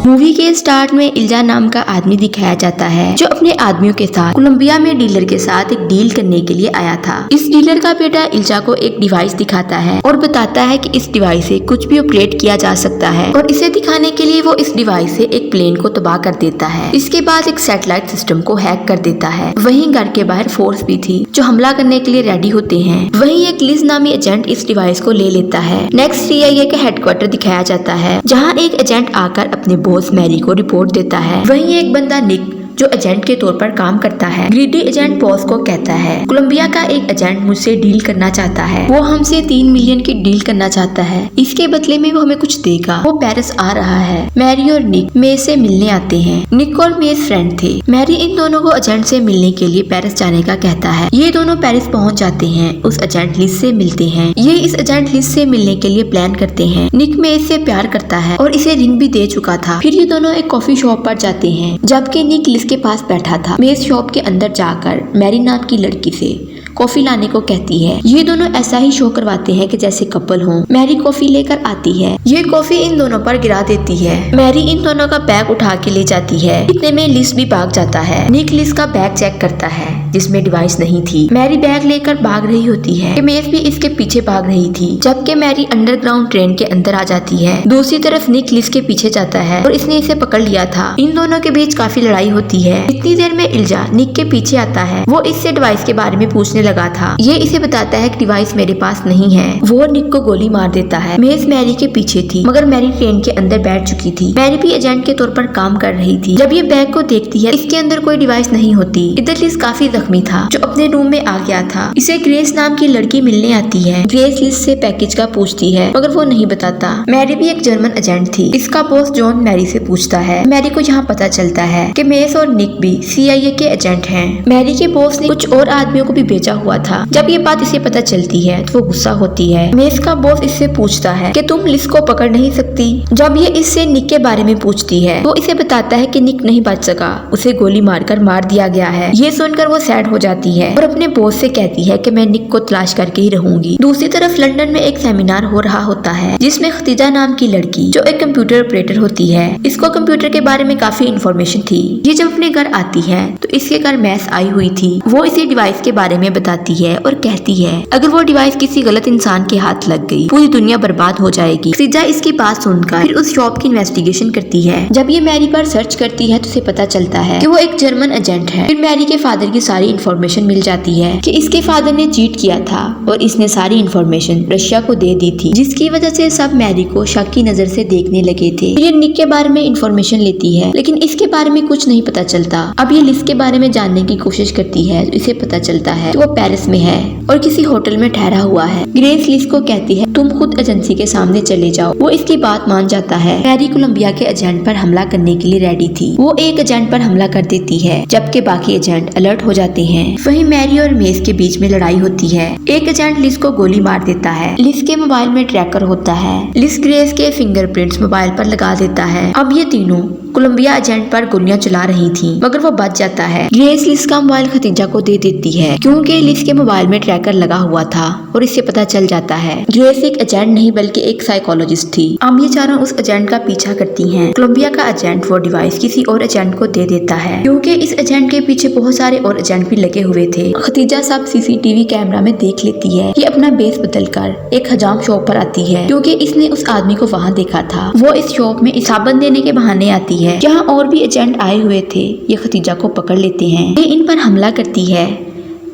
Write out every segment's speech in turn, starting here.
Movie के start में इल्जा नाम का आदमी दिखाया जाता है जो अपने आदमियों के साथ कोलंबिया में डीलर के साथ एक डील करने के लिए आया था। इस डीलर का बेटा इल्जा को एक डिवाइस दिखाता है और बताता है कि इस डिवाइस से कुछ भी ऑपरेट किया जा सकता है और इसे दिखाने के लिए वो इस डिवाइस से एक प्लेन को तबाह कर देता है। इसके बाद एक सैटेलाइट सिस्टम को हैक कर देता है। वहीं घर के बाहर फोर्स भी थी जो हमला करने के लिए रेडी होते हैं। वहीं एक लिज नामी एजेंट इस डिवाइस को ले लेता है। नेक्स्ट CIA का हेडक्वार्टर दिखाया जाता है जहाँ एक एजेंट आकर अपने बॉस मैरी को रिपोर्ट देता है। वहीं एक बंदा निक जो एजेंट के तौर पर काम करता है ग्रीडी एजेंट बॉस को कहता है कोलंबिया का एक एजेंट मुझसे डील करना चाहता है। वो हमसे 3 मिलियन की डील करना चाहता है। इसके बदले में वो हमें कुछ देगा। वो पेरिस आ रहा है। मैरी और निक मेज से मिलने आते हैं। निक और मेज फ्रेंड थे। मैरी इन दोनों को एजेंट से मिलने के लिए पेरिस जाने का कहता है। ये दोनों पेरिस पहुँच जाते हैं। उस एजेंट लिज से मिलते हैं। ये इस एजेंट लिज से मिलने के लिए प्लान करते हैं। निक मेज से प्यार करता है और इसे रिंग भी दे चुका था। फिर ये दोनों एक कॉफी शॉप पर जाते हैं जबकि निक लिज के पास बैठा था। मेज शॉप के अंदर जाकर मैरी नाम की लड़की से कॉफी लाने को कहती है। ये दोनों ऐसा ही शो करवाते हैं कि जैसे कपल हो। मैरी कॉफी लेकर आती है। ये कॉफी इन दोनों पर गिरा देती है। मैरी इन दोनों का बैग उठा के ले जाती है। इतने में लिस भी भाग जाता है। निक लिस का बैग चेक करता है जिसमें डिवाइस नहीं थी। मैरी बैग लेकर भाग रही होती है कि मेज भी इसके पीछे भाग रही थी जबकि मैरी अंडरग्राउंड ट्रेन के अंदर आ जाती है। दूसरी तरफ निक लिस के पीछे जाता है और इसने इसे पकड़ लिया था। इन दोनों के बीच काफी लड़ाई होती है। इतनी देर में इल्जा निक के पीछे आता है। वो इससे डिवाइस के बारे में पूछने लगा था। ये इसे बताता है कि डिवाइस मेरे पास नहीं है। वो निक को गोली मार देता है। मेज मैरी के पीछे थी मगर मैरी ट्रेन के अंदर बैठ चुकी थी। मैरी भी एजेंट के तौर पर काम कर रही थी। जब ये बैग को देखती है इसके अंदर कोई डिवाइस नहीं होती। इधर लिस काफी जख्मी था जो अपने रूम में आ गया था। इसे ग्रेस नाम की लड़की मिलने आती है। ग्रेस लिस से पैकेज का पूछती है मगर वो नहीं बताता। मैरी भी एक जर्मन एजेंट थी। इसका बॉस जॉन मैरी से पूछता है। मैरी को यहाँ पता चलता है कि मेज और निक भी CIA के एजेंट हैं। मैरी के बॉस ने कुछ और आदमियों को भी भेजा हुआ था। जब ये बात इसे पता चलती है तो वो गुस्सा होती है। मेज का बॉस इससे पूछता है कि तुम लिस को पकड़ नहीं सकती। जब ये इससे निक के बारे में पूछती है तो इसे बताता है कि निक नहीं बच सका। उसे गोली मारकर मार दिया गया है। ये सुनकर वो सैड हो जाती है और अपने बॉस से कहती है कि मैं निक को तलाश करके ही रहूंगी। दूसरी तरफ लंदन में एक सेमिनार हो रहा होता है जिसमें खतीजा नाम की लड़की जो एक कंप्यूटर ऑपरेटर होती है। इसको कंप्यूटर के बारे में काफी इंफॉर्मेशन थी। ये जब अपने घर आती है तो इसके घर मैस आई हुई थी। वो इसे डिवाइस के बारे में बताती है और कहती है अगर वो डिवाइस किसी गलत इंसान के हाथ लग गई पूरी दुनिया बर्बाद हो जाएगी। खतीजा इसकी बात सुनकर फिर उस शॉप की इन्वेस्टिगेशन करती है। जब ये मैरी पर सर्च करती है तो उसे पता चलता है कि वो एक जर्मन एजेंट है। फिर मैरी के फादर की सारी इन्फॉर्मेशन मिल जाती है कि इसके फादर ने चीट किया था और इसने सारी इन्फॉर्मेशन रशिया को दे दी थी जिसकी वजह से सब मैरी को शक की नजर से देखने लगे थे। फिर ये निक के बारे में इन्फॉर्मेशन लेती है लेकिन इसके बारे में कुछ नहीं पता चलता। अब ये लिस के बारे में जानने की कोशिश करती है तो इसे पता चलता है कि वो पेरिस में है और किसी होटल में ठहरा हुआ है। ग्रेस लिस को कहती है तुम खुद एजेंसी के सामने चले जाओ। वो इसकी बात मान जाता है। मैरी कोलंबिया के एजेंट पर हमला करने के लिए रेडी थी। वो एक एजेंट पर हमला कर देती है जबकि बाकी एजेंट अलर्ट हो जाते हैं। वहीं मैरी और मेज के बीच में लड़ाई होती है। एक एजेंट लिस को गोली मार देता है। लिस के मोबाइल में ट्रैकर होता है। लिस ग्रेस के फिंगरप्रिंट्स मोबाइल पर लगा देता है। अब ये तीनों कोलंबिया एजेंट पर गोलियां चला रही थी मगर वो बच जाता है। ग्रेस लिस का मोबाइल खतीजा को दे देती है क्योंकि लिस के मोबाइल में ट्रैकर लगा हुआ था और इससे पता चल जाता है ग्रेस एक एजेंट नहीं बल्कि एक साइकोलॉजिस्ट थी। अब ये चारों उस एजेंट का पीछा करती हैं। कोलंबिया का एजेंट वो डिवाइस किसी और एजेंट को दे देता है क्योंकि इस एजेंट के पीछे बहुत सारे और एजेंट भी लगे हुए थे। खतीजा सब CCTV कैमरा में देख लेती है। ये अपना बेस बदलकर एक हजाम शॉप पर आती है क्योंकि इसने उस आदमी को वहाँ देखा था। वो इस शॉप में साबन देने के बहाने आती है जहाँ और भी एजेंट आए हुए थे। ये खतीजा को पकड़ लेते हैं। ये इन पर हमला करती है।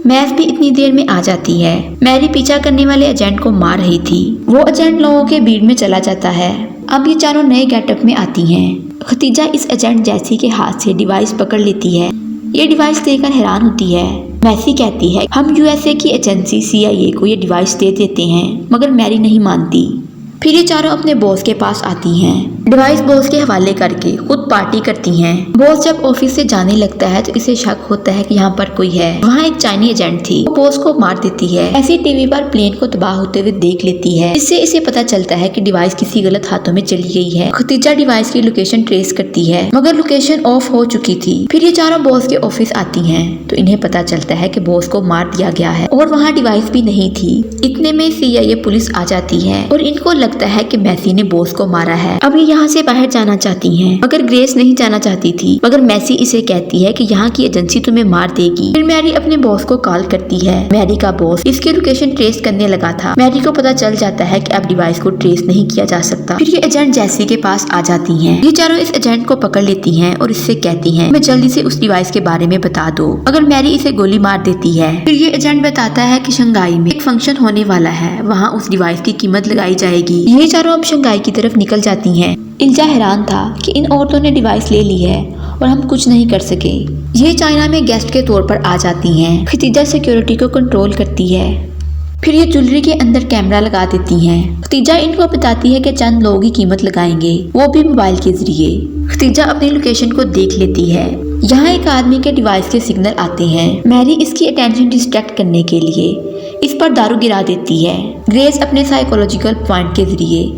मैस भी इतनी देर में आ जाती है। मैरी पीछा करने वाले एजेंट को मार रही थी। वो एजेंट लोगों के भीड़ में चला जाता है। अब ये चारों नए गेटअप में आती हैं। खतीजा इस एजेंट जैसी के हाथ से डिवाइस पकड़ लेती है। ये डिवाइस देखकर हैरान होती है। मैसी कहती है हम USA की एजेंसी CIA को ये डिवाइस दे देते हैं मगर मैरी नहीं मानती। फिर ये चारों अपने बॉस के पास आती हैं। डिवाइस बॉस के हवाले करके खुद पार्टी करती हैं। बॉस जब ऑफिस से जाने लगता है तो इसे शक होता है कि यहाँ पर कोई है। वहाँ एक चाइनीज एजेंट थी। वो बॉस को मार देती है। ऐसी टीवी पर प्लेन को तबाह होते हुए देख लेती है। इससे इसे पता चलता है कि डिवाइस किसी गलत हाथों में चली गई है। खतीजा डिवाइस की लोकेशन ट्रेस करती है मगर लोकेशन ऑफ हो चुकी थी। फिर ये चारों बॉस के ऑफिस आती हैं तो इन्हें पता चलता है कि बॉस को मार दिया गया है और वहाँ डिवाइस भी नहीं थी। इतने में CIA पुलिस आ जाती है और इनको लगता है कि मैसी ने बॉस को मारा है। अब ये यहाँ से बाहर जाना चाहती हैं, मगर ग्रेस नहीं जाना चाहती थी। मगर मैसी इसे कहती है कि यहाँ की एजेंसी तुम्हें मार देगी। फिर मैरी अपने बॉस को कॉल करती है। मैरी का बॉस इसकी लोकेशन ट्रेस करने लगा था। मैरी को पता चल जाता है कि अब डिवाइस को ट्रेस नहीं किया जा सकता। फिर ये एजेंट जैसी के पास आ जाती हैं। ये चारों इस एजेंट को पकड़ लेती हैं और इससे कहती हैं, मैं जल्दी से उस डिवाइस के बारे में बता दो। मगर मैरी इसे गोली मार देती है। फिर ये एजेंट बताता है कि शंघाई में एक फंक्शन होने वाला है, वहाँ उस डिवाइस की कीमत लगाई जाएगी। ये चारों अब शंघाई की तरफ निकल जाती हैं। इल्जा हैरान था कि इन औरतों ने डिवाइस ले ली है और हम कुछ नहीं कर सके। ये चाइना में गेस्ट के तौर पर आ जाती हैं। खतीजा सिक्योरिटी को कंट्रोल करती है। फिर ये ज्वेलरी के अंदर कैमरा लगा देती हैं। खतीजा इनको बताती है कि चंद लोग ही कीमत लगाएंगे, वो भी मोबाइल के जरिए। खतीजा अपनी लोकेशन को देख लेती है। यहाँ एक आदमी के डिवाइस के सिग्नल आते हैं। मैरी इसकी अटेंशन डिस्ट्रैक्ट करने के लिए इस पर दारू गिरा देती है। ग्रेस अपने साइकोलॉजिकल पॉइंट के जरिए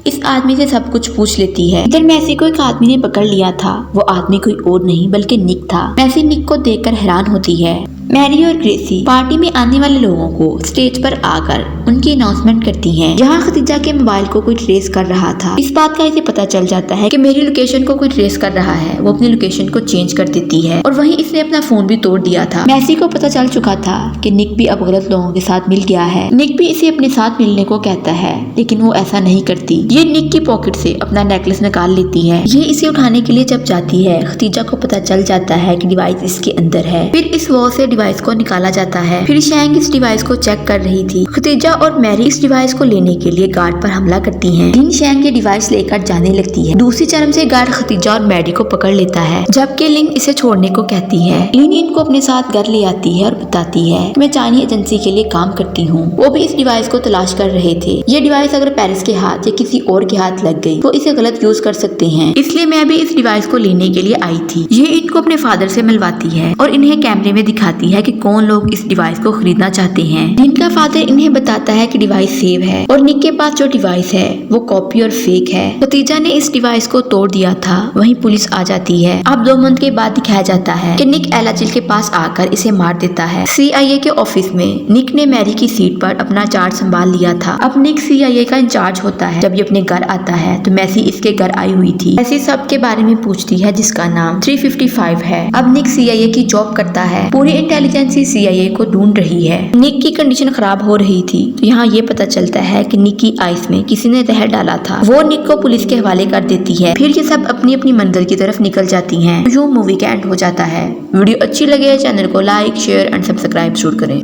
इस आदमी से सब कुछ पूछ लेती है। इधर मैसी को एक आदमी ने पकड़ लिया था। वो आदमी कोई और नहीं बल्कि निक था। मैसी निक को देखकर हैरान होती है। मैरी और ग्रेसी पार्टी में आने वाले लोगों को स्टेज पर आकर उनकी अनाउंसमेंट करती हैं। जहां खतीजा के मोबाइल को कोई ट्रेस कर रहा था। इस बात का इसे पता चल जाता है कि मेरी लोकेशन को कोई ट्रेस कर रहा है। वो अपनी लोकेशन को चेंज कर देती है और वहीं इसने अपना फोन भी तोड़ दिया था। मैसी को पता चल चुका था कि निक भी अब गलत लोगों के साथ मिल गया है। निक भी इसे अपने साथ मिलने को कहता है, लेकिन वो ऐसा नहीं करती। ये निक की पॉकेट से अपना नेकलेस निकाल लेती है। ये इसे उठाने के लिए जब जाती है, खतीजा को पता चल जाता है कि डिवाइस इसके अंदर है। फिर इस वॉल से डिवाइस को निकाला जाता है। फिर शैंग इस डिवाइस को चेक कर रही थी। खतीजा और मैरी इस डिवाइस को लेने के लिए गार्ड पर हमला करती हैं। लिन शैंग ये डिवाइस लेकर जाने लगती है। दूसरी तरफ से गार्ड खतीजा और मैरी को पकड़ लेता है, जबकि लिन इसे छोड़ने को कहती है। लिन इनको अपने साथ घर ले आती है और बताती है कि मैं चाइनीज एजेंसी के लिए काम करती हूँ। वो भी इस डिवाइस को तलाश कर रहे थे। ये डिवाइस अगर पेरिस के हाथ या किसी और के हाथ लग गई तो इसे गलत यूज कर सकते हैं, इसलिए मैं भी इस डिवाइस को लेने के लिए आई थी। ये इनको अपने फादर से मिलवाती है और इन्हें कैमरे में दिखाती है कि कौन लोग इस डिवाइस को खरीदना चाहते हैं। निक का फादर इन्हें बताता है कि डिवाइस सेव है और निक के पास जो डिवाइस है वो कॉपी और फेक है। खतीजा ने इस डिवाइस को तोड़ दिया था। वहीं पुलिस आ जाती है। अब 2 मंथ के बाद दिखाया जाता है कि निक एलाजिल के पास आकर इसे मार देता है। CIA के ऑफिस में निक ने मैरी की सीट पर अपना चार्ज संभाल लिया था। अब निक CIA का इंचार्ज होता है। जब ये अपने घर आता है तो मैसी इसके घर आई हुई थी। ऐसी सब के बारे में पूछती है जिसका नाम 355 है। अब निक CIA की जॉब करता है। पूरी इंटेलिजेंसी CIA को ढूंढ रही है। निक की कंडीशन खराब हो रही थी तो यहाँ ये पता चलता है कि निक की आइस में किसी ने जहर डाला था। वो निक को पुलिस के हवाले कर देती है। फिर ये सब अपनी अपनी मंजिल की तरफ निकल जाती हैं। यूं मूवी का एंड हो जाता है। वीडियो अच्छी लगे चैनल को लाइक शेयर एंड सब्सक्राइब जरूर करें।